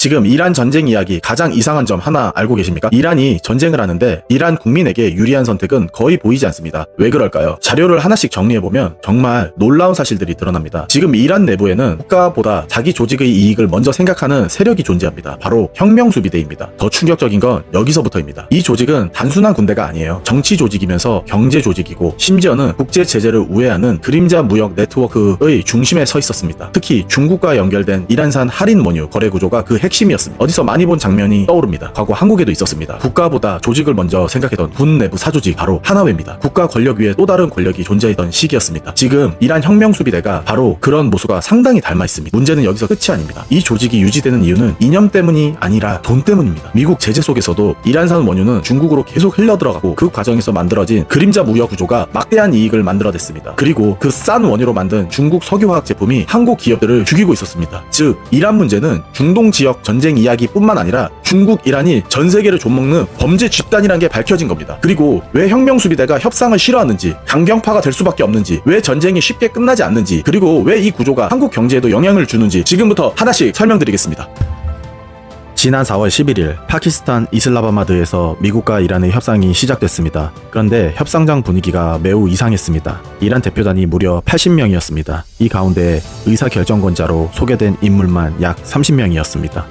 지금 이란 전쟁 이야기 가장 이상한 점 하나 알고 계십니까? 이란이 전쟁을 하는데 이란 국민에게 유리한 선택은 거의 보이지 않습니다. 왜 그럴까요? 자료를 하나씩 정리해보면 정말 놀라운 사실들이 드러납니다. 지금 이란 내부에는 국가보다 자기 조직의 이익을 먼저 생각하는 세력이 존재합니다. 바로 혁명수비대입니다. 더 충격적인 건 여기서부터입니다. 이 조직은 단순한 군대가 아니에요. 정치 조직이면서 경제 조직이고 심지어는 국제 제재를 우회하는 그림자 무역 네트워크의 중심에 서 있었습니다. 특히 중국과 연결된 이란산 할인 원유 거래 구조가 그 핵심이었습니다. 어디서 많이 본 장면이 떠오릅니다. 과거 한국에도 있었습니다. 국가보다 조직을 먼저 생각했던 군 내부 사조직 바로 하나회입니다. 국가 권력 위에 또 다른 권력이 존재했던 시기였습니다. 지금 이란 혁명수비대가 바로 그런 모습과 상당히 닮아 있습니다. 문제는 여기서 끝이 아닙니다. 이 조직이 유지되는 이유는 이념 때문이 아니라 돈 때문입니다. 미국 제재 속에서도 이란산 원유는 중국으로 계속 흘러들어가고 그 과정에서 만들어진 그림자 무역 구조가 막대한 이익을 만들어냈습니다. 그리고 그 싼 원유로 만든 중국 석유화학 제품이 한국 기업들을 죽이고 있었습니다. 즉 이란 문제는 중동 지역 전쟁 이야기뿐만 아니라 중국, 이란이 전 세계를 좀먹는 범죄 집단이라는 게 밝혀진 겁니다. 그리고 왜 혁명수비대가 협상을 싫어하는지, 강경파가 될 수밖에 없는지, 왜 전쟁이 쉽게 끝나지 않는지, 그리고 왜 이 구조가 한국 경제에도 영향을 주는지 지금부터 하나씩 설명드리겠습니다. 지난 4월 11일 파키스탄 이슬라마바드에서 미국과 이란의 협상이 시작됐습니다. 그런데 협상장 분위기가 매우 이상했습니다. 이란 대표단이 무려 80명이었습니다. 이 가운데 의사결정권자로 소개된 인물만 약 30명이었습니다.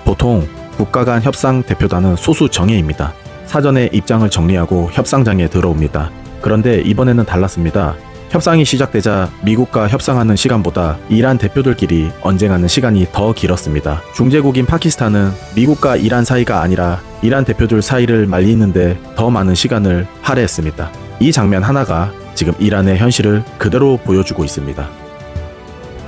보통 국가 간 협상 대표단은 소수 정예입니다. 사전에 입장을 정리하고 협상장에 들어옵니다. 그런데 이번에는 달랐습니다. 협상이 시작되자 미국과 협상하는 시간보다 이란 대표들끼리 언쟁하는 시간이 더 길었습니다. 중재국인 파키스탄은 미국과 이란 사이가 아니라 이란 대표들 사이를 말리는데 더 많은 시간을 할애했습니다. 이 장면 하나가 지금 이란의 현실을 그대로 보여주고 있습니다.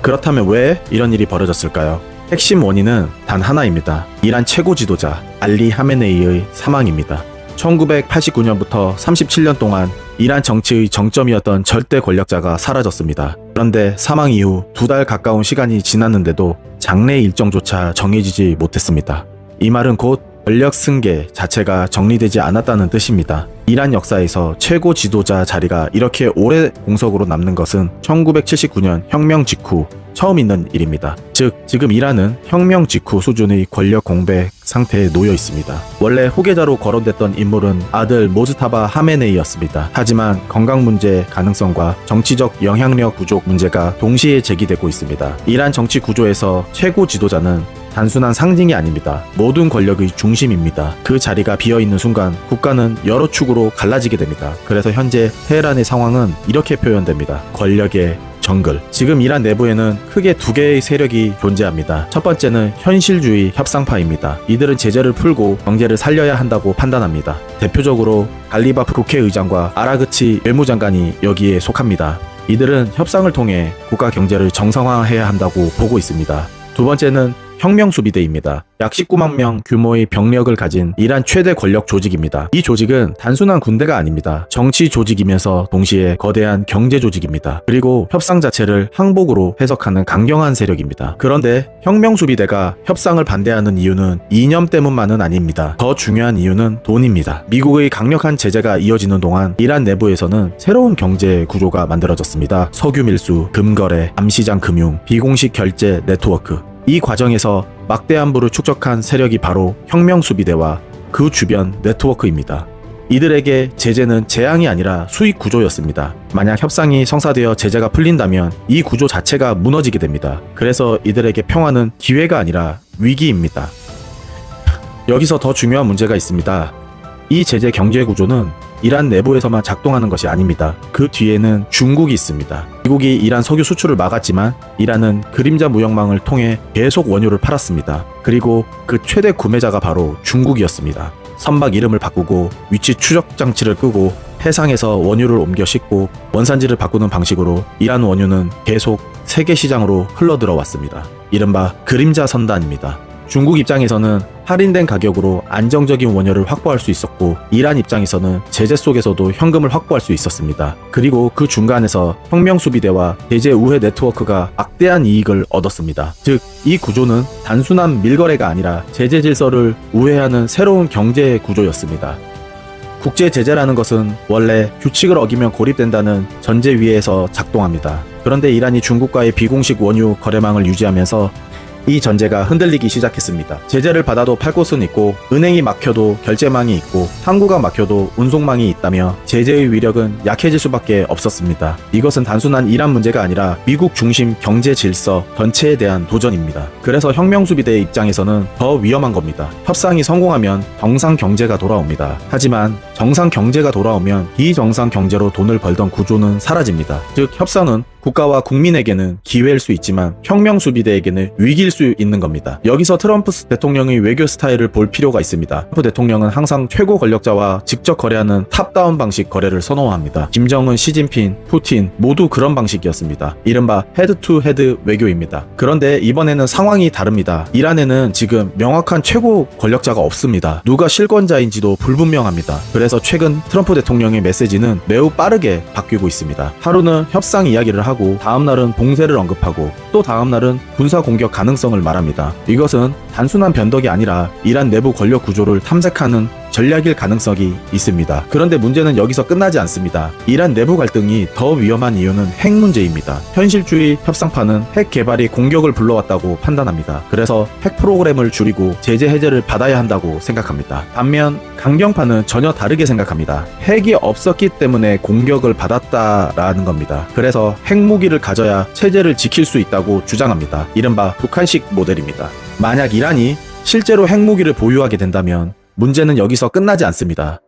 그렇다면 왜 이런 일이 벌어졌을까요? 핵심 원인은 단 하나입니다. 이란 최고 지도자 알리 하메네이의 사망입니다. 1989년부터 37년 동안 이란 정치의 정점이었던 절대 권력자가 사라졌습니다. 그런데 사망 이후 2달 가까운 시간이 지났는데도 장례 일정조차 정해지지 못했습니다. 이 말은 곧 권력 승계 자체가 정리되지 않았다는 뜻입니다. 이란 역사에서 최고 지도자 자리가 이렇게 오래 공석으로 남는 것은 1979년 혁명 직후 처음 있는 일입니다. 즉, 지금 이란은 혁명 직후 수준의 권력 공백 상태에 놓여 있습니다. 원래 후계자로 거론됐던 인물은 아들 모즈타바 하메네이였습니다. 하지만 건강 문제 가능성과 정치적 영향력 부족 문제가 동시에 제기되고 있습니다. 이란 정치 구조에서 최고 지도자는 단순한 상징이 아닙니다. 모든 권력의 중심입니다. 그 자리가 비어있는 순간 국가는 여러 축으로 갈라지게 됩니다. 그래서 현재 테헤란의 상황은 이렇게 표현됩니다. 권력의 정글. 지금 이란 내부에는 크게 두 개의 세력이 존재합니다. 첫 번째는 현실주의 협상파입니다. 이들은 제재를 풀고 경제를 살려야 한다고 판단합니다. 대표적으로 갈리바프 국회의장과 아라그치 외무장관이 여기에 속합니다. 이들은 협상을 통해 국가 경제를 정상화해야 한다고 보고 있습니다. 두 번째는 혁명수비대입니다. 약 19만 명 규모의 병력을 가진 이란 최대 권력 조직입니다. 이 조직은 단순한 군대가 아닙니다. 정치 조직이면서 동시에 거대한 경제 조직입니다. 그리고 협상 자체를 항복으로 해석하는 강경한 세력입니다. 그런데 혁명수비대가 협상을 반대하는 이유는 이념 때문만은 아닙니다. 더 중요한 이유는 돈입니다. 미국의 강력한 제재가 이어지는 동안 이란 내부에서는 새로운 경제 구조가 만들어졌습니다. 석유 밀수, 금거래, 암시장 금융, 비공식 결제 네트워크. 이 과정에서 막대한 부를 축적한 세력이 바로 혁명수비대와 그 주변 네트워크입니다. 이들에게 제재는 재앙이 아니라 수익 구조였습니다. 만약 협상이 성사되어 제재가 풀린다면 이 구조 자체가 무너지게 됩니다. 그래서 이들에게 평화는 기회가 아니라 위기입니다. 여기서 더 중요한 문제가 있습니다. 이 제재 경제 구조는 이란 내부에서만 작동하는 것이 아닙니다. 그 뒤에는 중국이 있습니다. 미국이 이란 석유 수출을 막았지만 이란은 그림자 무역망을 통해 계속 원유를 팔았습니다. 그리고 그 최대 구매자가 바로 중국이었습니다. 선박 이름을 바꾸고 위치 추적 장치를 끄고 해상에서 원유를 옮겨 싣고 원산지를 바꾸는 방식으로 이란 원유는 계속 세계 시장으로 흘러들어왔습니다. 이른바 그림자 선단입니다. 중국 입장에서는 할인된 가격으로 안정적인 원유를 확보할 수 있었고 이란 입장에서는 제재 속에서도 현금을 확보할 수 있었습니다. 그리고 그 중간에서 혁명수비대와 제재 우회 네트워크가 막대한 이익을 얻었습니다. 즉, 이 구조는 단순한 밀거래가 아니라 제재 질서를 우회하는 새로운 경제 구조였습니다. 국제 제재라는 것은 원래 규칙을 어기면 고립된다는 전제 위에서 작동합니다. 그런데 이란이 중국과의 비공식 원유 거래망을 유지하면서 이 전제가 흔들리기 시작했습니다. 제재를 받아도 팔 곳은 있고 은행이 막혀도 결제망이 있고 항구가 막혀도 운송망이 있다며 제재의 위력은 약해질 수밖에 없었습니다. 이것은 단순한 이란 문제가 아니라 미국 중심 경제 질서 전체에 대한 도전입니다. 그래서 혁명수비대의 입장에서는 더 위험한 겁니다. 협상이 성공하면 정상 경제가 돌아옵니다. 하지만 정상 경제가 돌아오면 비정상 경제로 돈을 벌던 구조는 사라집니다. 즉 협상은 국가와 국민에게는 기회일 수 있지만 혁명수비대에게는 위기일 수 있는 겁니다. 여기서 트럼프 대통령의 외교 스타일을 볼 필요가 있습니다. 트럼프 대통령은 항상 최고 권력자와 직접 거래하는 탑다운 방식 거래를 선호합니다. 김정은, 시진핑, 푸틴 모두 그런 방식이었습니다. 이른바 헤드 투 헤드 외교입니다. 그런데 이번에는 상황이 다릅니다. 이란에는 지금 명확한 최고 권력자가 없습니다. 누가 실권자인지도 불분명합니다. 그래서 최근 트럼프 대통령의 메시지는 매우 빠르게 바뀌고 있습니다. 하루는 협상 이야기를 하고 다음날은 봉쇄를 언급하고 또 다음날은 군사 공격 가능성을 말합니다. 이것은 단순한 변덕이 아니라 이란 내부 권력 구조를 탐색하는 전략일 가능성이 있습니다. 그런데 문제는 여기서 끝나지 않습니다. 이란 내부 갈등이 더 위험한 이유는 핵 문제입니다. 현실주의 협상파는 핵 개발이 공격을 불러왔다고 판단합니다. 그래서 핵 프로그램을 줄이고 제재 해제를 받아야 한다고 생각합니다. 반면 강경파는 전혀 다르게 생각합니다. 핵이 없었기 때문에 공격을 받았다라는 겁니다. 그래서 핵무기를 가져야 체제를 지킬 수 있다고 주장합니다. 이른바 북한식 모델입니다. 만약 이란이 실제로 핵무기를 보유하게 된다면 문제는 여기서 끝나지 않습니다.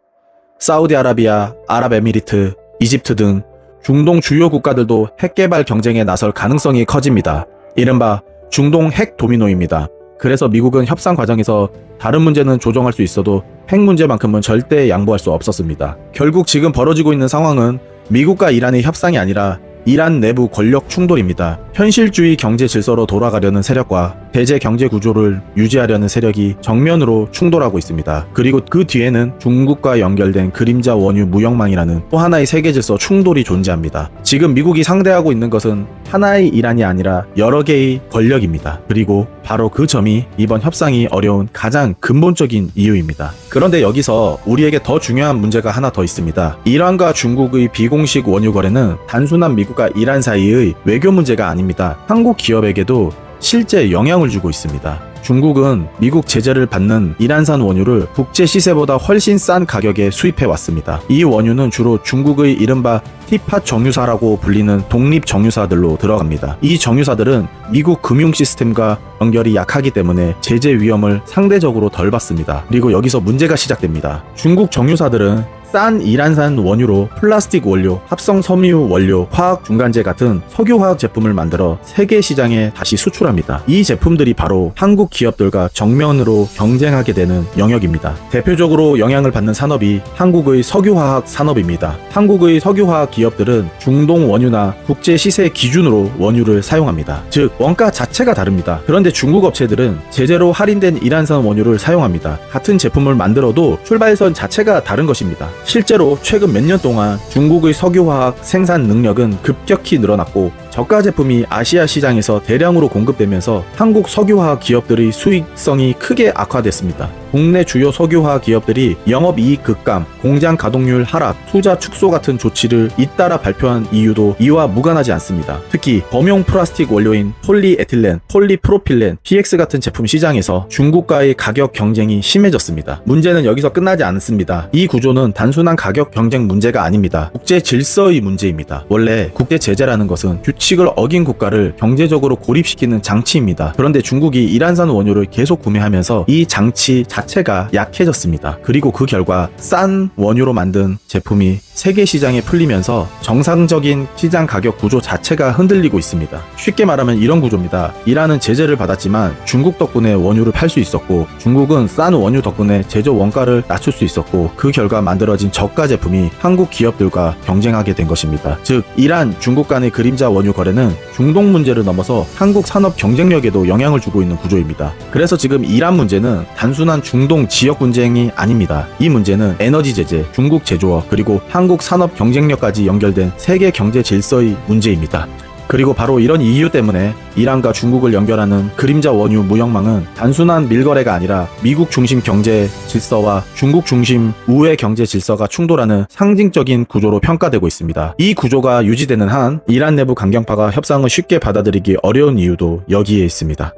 사우디아라비아, 아랍에미리트, 이집트 등 중동 주요 국가들도 핵 개발 경쟁에 나설 가능성이 커집니다. 이른바 중동 핵 도미노입니다. 그래서 미국은 협상 과정에서 다른 문제는 조정할 수 있어도 핵 문제만큼은 절대 양보할 수 없었습니다. 결국 지금 벌어지고 있는 상황은 미국과 이란의 협상이 아니라 이란 내부 권력 충돌입니다. 현실주의 경제 질서로 돌아가려는 세력과 대제 경제 구조를 유지하려는 세력이 정면으로 충돌하고 있습니다. 그리고 그 뒤에는 중국과 연결된 그림자 원유 무역망이라는 또 하나의 세계 질서 충돌이 존재합니다. 지금 미국이 상대하고 있는 것은 하나의 이란이 아니라 여러 개의 권력입니다. 그리고 바로 그 점이 이번 협상이 어려운 가장 근본적인 이유입니다. 그런데 여기서 우리에게 더 중요한 문제가 하나 더 있습니다. 이란과 중국의 비공식 원유 거래는 단순한 미국과 이란 사이의 외교 문제가 아닙니다. 한국 기업에게도 실제 영향을 주고 있습니다. 중국은 미국 제재를 받는 이란산 원유를 국제 시세보다 훨씬 싼 가격에 수입해 왔습니다. 이 원유는 주로 중국의 이른바 티팟 정유사라고 불리는 독립 정유사들로 들어갑니다. 이 정유사들은 미국 금융 시스템과 연결이 약하기 때문에 제재 위험을 상대적으로 덜 받습니다. 그리고 여기서 문제가 시작됩니다. 중국 정유사들은 싼 이란산 원유로 플라스틱 원료, 합성 섬유 원료, 화학 중간재 같은 석유화학 제품을 만들어 세계 시장에 다시 수출합니다. 이 제품들이 바로 한국 기업들과 정면으로 경쟁하게 되는 영역입니다. 대표적으로 영향을 받는 산업이 한국의 석유화학 산업입니다. 한국의 석유화학 기업들은 중동 원유나 국제 시세 기준으로 원유를 사용합니다. 즉 원가 자체가 다릅니다. 그런데 중국 업체들은 제재로 할인된 이란산 원유를 사용합니다. 같은 제품을 만들어도 출발선 자체가 다른 것입니다. 실제로 최근 몇 년 동안 중국의 석유화학 생산 능력은 급격히 늘어났고 저가 제품이 아시아 시장에서 대량으로 공급되면서 한국 석유화학 기업들의 수익성이 크게 악화됐습니다. 국내 주요 석유화학 기업들이 영업이익 급감, 공장 가동률 하락, 투자 축소 같은 조치를 잇따라 발표한 이유도 이와 무관하지 않습니다. 특히 범용 플라스틱 원료인 폴리에틸렌, 폴리프로필렌, PX 같은 제품 시장에서 중국과의 가격 경쟁이 심해졌습니다. 문제는 여기서 끝나지 않습니다. 이 구조는 단순한 가격 경쟁 문제가 아닙니다. 국제 질서의 문제입니다. 원래 국제 제재라는 것은 규칙을 어긴 국가를 경제적으로 고립시키는 장치입니다. 그런데 중국이 이란산 원유를 계속 구매하면서 이 장치 자체가 약해졌습니다. 그리고 그 결과 싼 원유로 만든 제품이 세계 시장에 풀리면서 정상적인 시장 가격 구조 자체가 흔들리고 있습니다. 쉽게 말하면 이런 구조입니다. 이란은 제재를 받았지만 중국 덕분에 원유를 팔 수 있었고 중국은 싼 원유 덕분에 제조 원가를 낮출 수 있었고 그 결과 만들어진 저가 제품이 한국 기업들과 경쟁하게 된 것입니다. 즉 이란, 중국 간의 그림자 원유 거래는 중동 문제를 넘어서 한국 산업 경쟁력에도 영향을 주고 있는 구조입니다. 그래서 지금 이란 문제는 단순한 중동 지역 분쟁이 아닙니다. 이 문제는 에너지 제재, 중국 제조업, 그리고 한국 산업 경쟁력까지 연결된 세계 경제 질서의 문제입니다. 그리고 바로 이런 이유 때문에 이란과 중국을 연결하는 그림자 원유 무역망은 단순한 밀거래가 아니라 미국 중심 경제 질서와 중국 중심 우회 경제 질서가 충돌하는 상징적인 구조로 평가되고 있습니다. 이 구조가 유지되는 한 이란 내부 강경파가 협상을 쉽게 받아들이기 어려운 이유도 여기에 있습니다.